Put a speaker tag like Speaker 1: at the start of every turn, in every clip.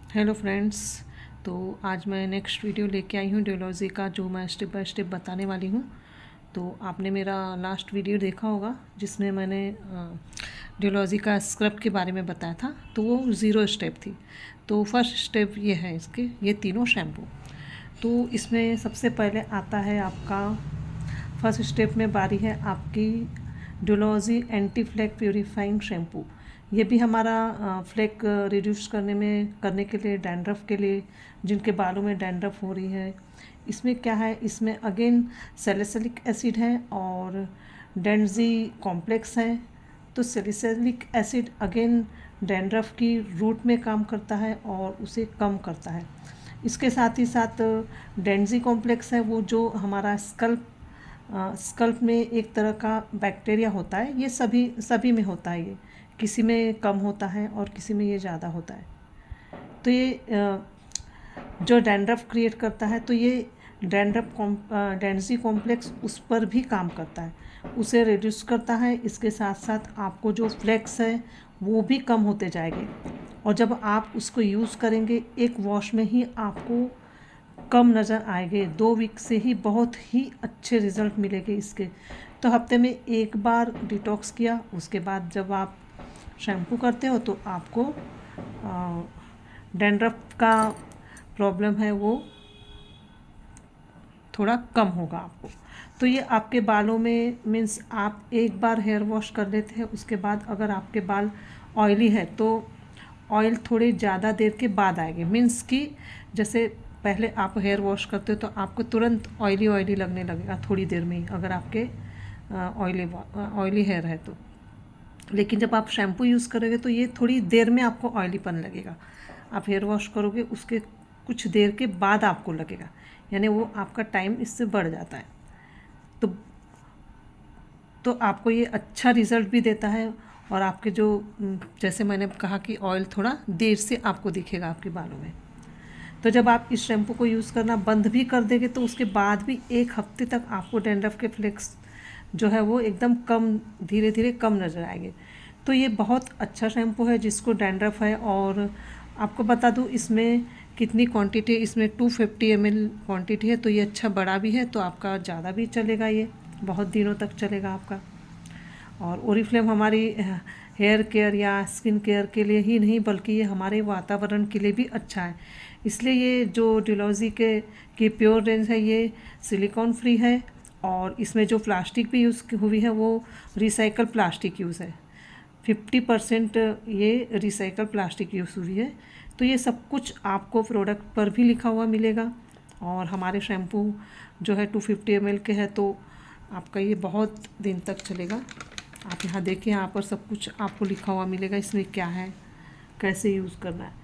Speaker 1: Hello friends. तो आज मैं नेक्स्ट वीडियो लेके आई हूँ डियोलॉजी का, जो मैं स्टेप बाय स्टेप बताने वाली हूँ। तो आपने मेरा लास्ट वीडियो देखा होगा जिसमें मैंने डियोलॉजी का स्क्रब के बारे में बताया था। तो वो 0 स्टेप थी। तो फर्स्ट स्टेप ये है इसके, ये तीनों शैम्पू। तो इसमें सबसे पहले आता है आपका फर्स्ट स्टेप में बारी है आपकी डियोलॉजी एंटी फ्लैक प्यूरिफाइंग शैम्पू। ये भी हमारा फ्लैक रिड्यूस करने के लिए, डैंड्रफ के लिए, जिनके बालों में डैंड्रफ हो रही है। इसमें क्या है, इसमें अगेन सैलिसिलिक एसिड है और डेंजी कॉम्प्लेक्स है। तो सैलिसिलिक एसिड अगेन डैंड्रफ की रूट में काम करता है और उसे कम करता है। इसके साथ ही साथ डेंजी कॉम्प्लेक्स है, वो जो हमारा स्कल्प में एक तरह का बैक्टीरिया होता है। ये सभी में होता है, ये किसी में कम होता है और किसी में ये ज़्यादा होता है। तो ये जो डैंड्रफ क्रिएट करता है, तो ये डेंजी कॉम्प्लेक्स उस पर भी काम करता है, उसे रिड्यूस करता है। इसके साथ साथ आपको जो फ्लेक्स है वो भी कम होते जाएंगे और जब आप उसको यूज़ करेंगे एक वॉश में ही आपको कम नज़र आएंगे। 2 वीक से ही बहुत ही अच्छे रिज़ल्ट मिलेंगे इसके। तो हफ्ते में एक बार डिटॉक्स किया, उसके बाद जब आप शैम्पू करते हो तो आपको डैंड्रफ का प्रॉब्लम है वो थोड़ा कम होगा आपको। तो ये आपके बालों में मीन्स आप एक बार हेयर वॉश कर लेते हैं, उसके बाद अगर आपके बाल ऑयली है तो ऑयल थोड़े ज़्यादा देर के बाद आएंगे। मीन्स कि जैसे पहले आप हेयर वॉश करते हो तो आपको तुरंत ऑयली ऑयली लगने लगेगा थोड़ी देर में ही, अगर आपके ऑयली हेयर है तो। लेकिन जब आप शैम्पू यूज़ करोगे तो ये थोड़ी देर में आपको ऑयलीपन लगेगा। आप हेयर वॉश करोगे उसके कुछ देर के बाद आपको लगेगा, यानी वो आपका टाइम इससे बढ़ जाता है। तो आपको ये अच्छा रिज़ल्ट भी देता है और आपके जो जैसे मैंने कहा कि ऑयल थोड़ा देर से आपको दिखेगा आपके बालों में। तो जब आप इस शैम्पू को यूज़ करना बंद भी कर देंगे तो उसके बाद भी 1 हफ्ते तक आपको डैंड्रफ के फ्लेक्स जो है वो एकदम कम, धीरे धीरे कम नज़र आएंगे। तो ये बहुत अच्छा शैम्पू है जिसको डैंड्रफ है। और आपको बता दूँ इसमें कितनी क्वांटिटी है, इसमें 250 ml क्वांटिटी है। तो ये अच्छा बड़ा भी है, तो आपका ज़्यादा भी चलेगा, ये बहुत दिनों तक चलेगा आपका। और ओरिफ्लेम हमारी हेयर केयर या स्किन केयर के लिए ही नहीं बल्कि ये हमारे वातावरण के लिए भी अच्छा है। इसलिए ये जो डियोलॉजी के की प्योर रेंज है ये सिलिकॉन फ्री है और इसमें जो प्लास्टिक भी यूज़ हुई है वो रिसाइकल प्लास्टिक यूज़ है। 50% ये रिसाइकल प्लास्टिक यूज़ हुई है। तो ये सब कुछ आपको प्रोडक्ट पर भी लिखा हुआ मिलेगा। और हमारे शैम्पू जो है 250 ml के है, तो आपका ये बहुत दिन तक चलेगा। आप यहाँ देखिए, यहाँ पर सब कुछ आपको लिखा हुआ मिलेगा इसमें क्या है, कैसे यूज़ करना है।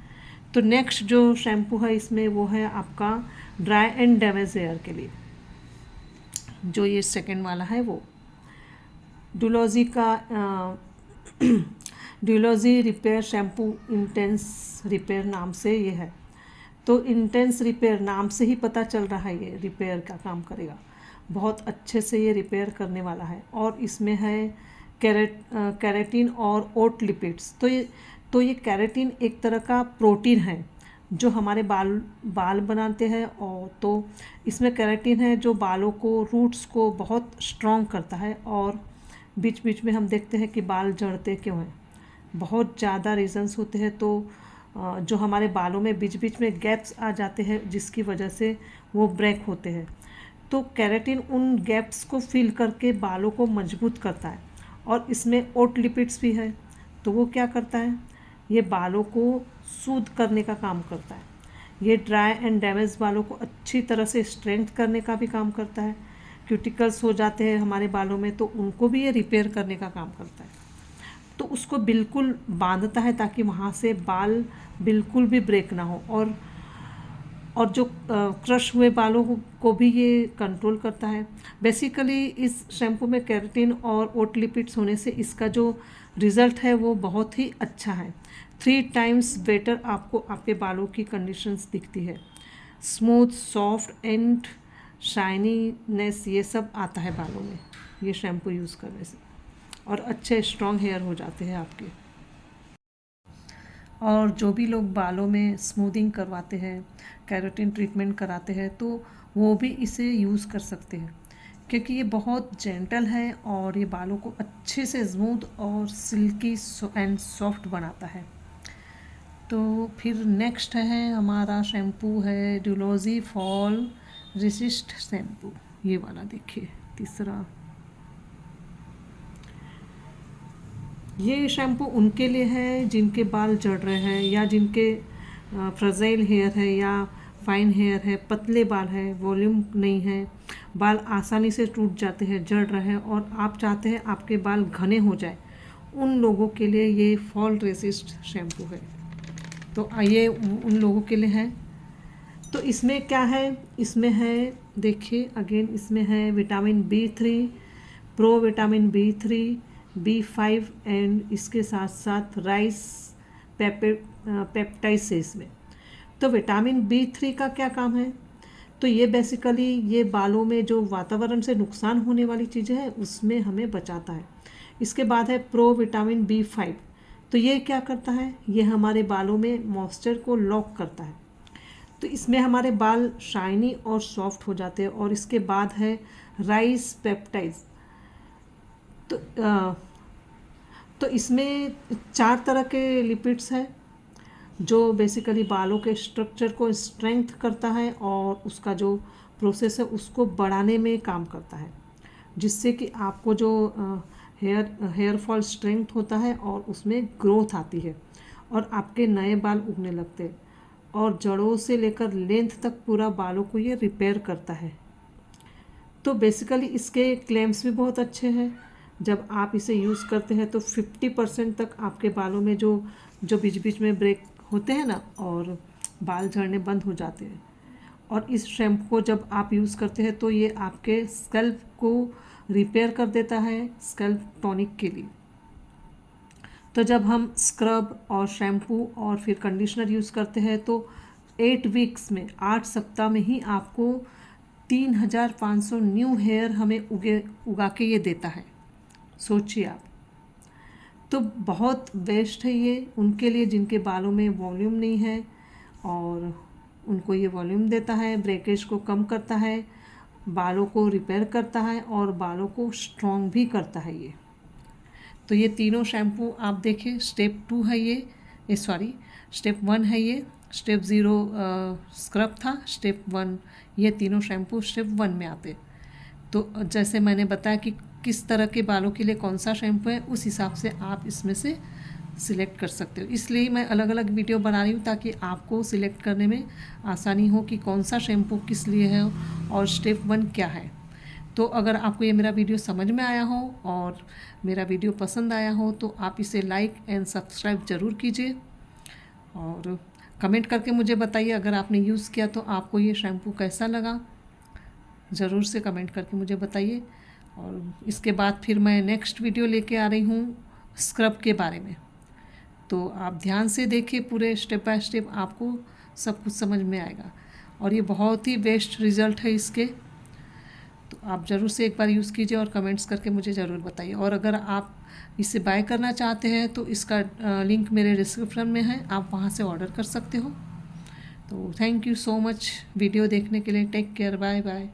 Speaker 1: तो नेक्स्ट जो शैम्पू है इसमें वो है आपका ड्राई एंड डैमेज हेयर के लिए, जो ये सेकंड वाला है वो डुलॉजी का डुलॉजी रिपेयर शैम्पू इंटेंस रिपेयर नाम से ये है। तो इंटेंस रिपेयर नाम से ही पता चल रहा है ये रिपेयर का काम करेगा, बहुत अच्छे से ये रिपेयर करने वाला है। और इसमें है कैरेटीन और ओट लिपिड्स। तो ये कैरेटीन एक तरह का प्रोटीन है जो हमारे बाल बनाते हैं। और तो इसमें कैरेटीन है जो बालों को, रूट्स को बहुत स्ट्रॉन्ग करता है। और बीच बीच में हम देखते हैं कि बाल झड़ते क्यों हैं, बहुत ज़्यादा रीजंस होते हैं। तो जो हमारे बालों में बीच बीच में गैप्स आ जाते हैं जिसकी वजह से वो ब्रेक होते हैं। तो कैरेटीन उन गैप्स को फिल करके बालों को मजबूत करता है। और इसमें ओट लिपिड्स भी है, तो वो क्या करता है, ये बालों को सूद करने का काम करता है। ये ड्राई एंड डैमेज बालों को अच्छी तरह से स्ट्रेंथ करने का भी काम करता है। क्यूटिकल्स हो जाते हैं हमारे बालों में तो उनको भी ये रिपेयर करने का काम करता है। तो उसको बिल्कुल बांधता है ताकि वहाँ से बाल बिल्कुल भी ब्रेक ना हो। और जो क्रश हुए बालों को भी ये कंट्रोल करता है। बेसिकली इस शैम्पू में कैरेटीन और ओट लिपिड्स होने से इसका जो रिज़ल्ट है वो बहुत ही अच्छा है। 3 टाइम्स बेटर आपको आपके बालों की कंडीशंस दिखती है। स्मूथ, सॉफ्ट एंड शाइनीनेस ये सब आता है बालों में ये शैम्पू यूज़ करने से। और अच्छे स्ट्रॉन्ग हेयर हो जाते हैं आपके। और जो भी लोग बालों में स्मूदिंग करवाते हैं, केराटिन ट्रीटमेंट कराते हैं, तो वो भी इसे यूज़ कर सकते हैं, क्योंकि ये बहुत जेंटल है और ये बालों को अच्छे से स्मूथ और सिल्की एंड सॉफ्ट बनाता है। तो फिर नेक्स्ट है हमारा शैम्पू है ड्यूलोजी फॉल रेसिस्ट शैम्पू, ये वाला देखिए तीसरा। ये शैम्पू उनके लिए है जिनके बाल झड़ रहे हैं या जिनके फ्रजाइल हेयर है या फाइन हेयर है, पतले बाल है, वॉल्यूम नहीं है, बाल आसानी से टूट जाते हैं, झड़ रहे हैं और आप चाहते हैं आपके बाल घने हो जाए, उन लोगों के लिए ये फॉल रेसिस्ट शैम्पू है। तो ये उन लोगों के लिए है। तो इसमें क्या है, इसमें है देखिए अगेन, इसमें है vitamin B3, pro vitamin B3, B5 and इसके साथ साथ राइस पेप्टाइड्स है इसमें। तो विटामिन B3 का क्या काम है, तो ये बेसिकली ये बालों में जो वातावरण से नुकसान होने वाली चीज़ें हैं उसमें हमें बचाता है। इसके बाद है प्रो विटामिन B5, तो ये क्या करता है, ये हमारे बालों में मॉइस्चर को लॉक करता है, तो इसमें हमारे बाल शाइनी और सॉफ्ट हो जाते हैं। और इसके बाद है राइस पेप्टाइड्स, तो इसमें 4 तरह के लिपिड्स हैं जो बेसिकली बालों के स्ट्रक्चर को स्ट्रेंथ करता है और उसका जो प्रोसेस है उसको बढ़ाने में काम करता है, जिससे कि आपको जो हेयर फॉल स्ट्रेंथ होता है और उसमें ग्रोथ आती है और आपके नए बाल उगने लगते हैं और जड़ों से लेकर लेंथ तक पूरा बालों को ये रिपेयर करता है। तो बेसिकली इसके क्लेम्स भी बहुत अच्छे हैं। जब आप इसे यूज़ करते हैं तो 50% तक आपके बालों में जो बीच बीच में ब्रेक होते हैं ना और बाल झड़ने बंद हो जाते हैं। और इस शैम्पू को जब आप यूज़ करते हैं तो ये आपके स्कैल्प को रिपेयर कर देता है स्कैल्प टॉनिक के लिए। तो जब हम स्क्रब और शैम्पू और फिर कंडीशनर यूज़ करते हैं तो 8 वीक्स में 8 सप्ताह में ही आपको 3500 न्यू हेयर हमें उगा के ये देता है। सोचिए आप, तो बहुत बेस्ट है ये उनके लिए जिनके बालों में वॉल्यूम नहीं है और उनको ये वॉल्यूम देता है, ब्रेकेज को कम करता है, बालों को रिपेयर करता है और बालों को स्ट्रॉन्ग भी करता है ये। तो ये तीनों शैम्पू आप देखें, स्टेप 2 है ये सॉरी स्टेप 1 है ये, स्टेप 0 स्क्रब था, स्टेप 1 ये तीनों शैम्पू स्टेप 1 में आते। तो जैसे मैंने बताया कि किस तरह के बालों के लिए कौन सा शैम्पू है, उस हिसाब से आप इसमें से सिलेक्ट कर सकते हो। इसलिए मैं अलग अलग वीडियो बना रही हूँ ताकि आपको सिलेक्ट करने में आसानी हो कि कौन सा शैम्पू किस लिए है और स्टेप 1 क्या है। तो अगर आपको ये मेरा वीडियो समझ में आया हो और मेरा वीडियो पसंद आया हो तो आप इसे लाइक एंड सब्सक्राइब ज़रूर कीजिए और कमेंट करके मुझे बताइए अगर आपने यूज़ किया तो आपको ये शैम्पू कैसा लगा, ज़रूर से कमेंट करके मुझे बताइए। और इसके बाद फिर मैं नेक्स्ट वीडियो लेके आ रही हूँ स्क्रब के बारे में, तो आप ध्यान से देखिए, पूरे स्टेप बाय स्टेप आपको सब कुछ समझ में आएगा और ये बहुत ही बेस्ट रिज़ल्ट है इसके। तो आप ज़रूर से एक बार यूज़ कीजिए और कमेंट्स करके मुझे ज़रूर बताइए। और अगर आप इसे बाय करना चाहते हैं तो इसका लिंक मेरे डिस्क्रिप्शन में है, आप वहाँ से ऑर्डर कर सकते हो। तो thank you so much video देखने के लिए। Take care, bye bye.